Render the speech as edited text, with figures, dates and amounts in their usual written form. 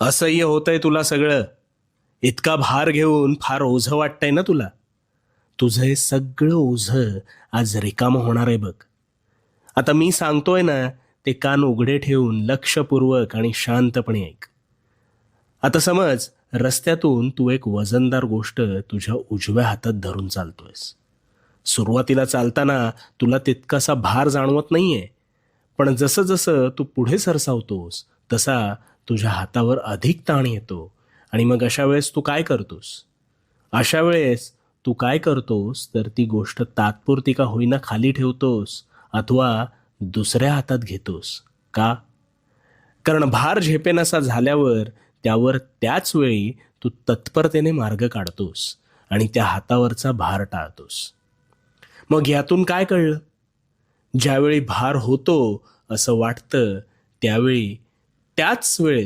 असह्य होतंय तुला सगळं. इतका भार घेऊन फार ओझं वाटतंय ना तुला. तुझं हे सगळं ओझं आज रिकामं होणार आहे बघ. आता मी सांगतोय ना, ते कान उघडे ठेवून लक्षपूर्वक आणि शांतपणे ऐक. आता समज रस्त्यातून तू एक वजनदार गोष्ट तुझ्या उजव्या हातात धरून चालतोयस. सुरुवातीला चालताना तुला तितकासा भार जाणवत नाहीये, पण जसं जसं तू पुढे सरसावतोस तसा तुझ्या हातावर अधिक ताण येतो. आणि मग अशा वेळेस तू काय करतोस तर ती गोष्ट तात्पुरती का होईना खाली ठेवतोस अथवा दुसऱ्या हातात घेतोस. का? कारण भार झेपेनासा झाल्यावर त्यावर त्याच वेळी तू तत्परतेने मार्ग काढतोस आणि त्या हातावरचा भार टाळतोस. मग यातून काय कळलं? ज्यावेळी भार होतो असं वाटतं त्यावेळी त्याच वेळेस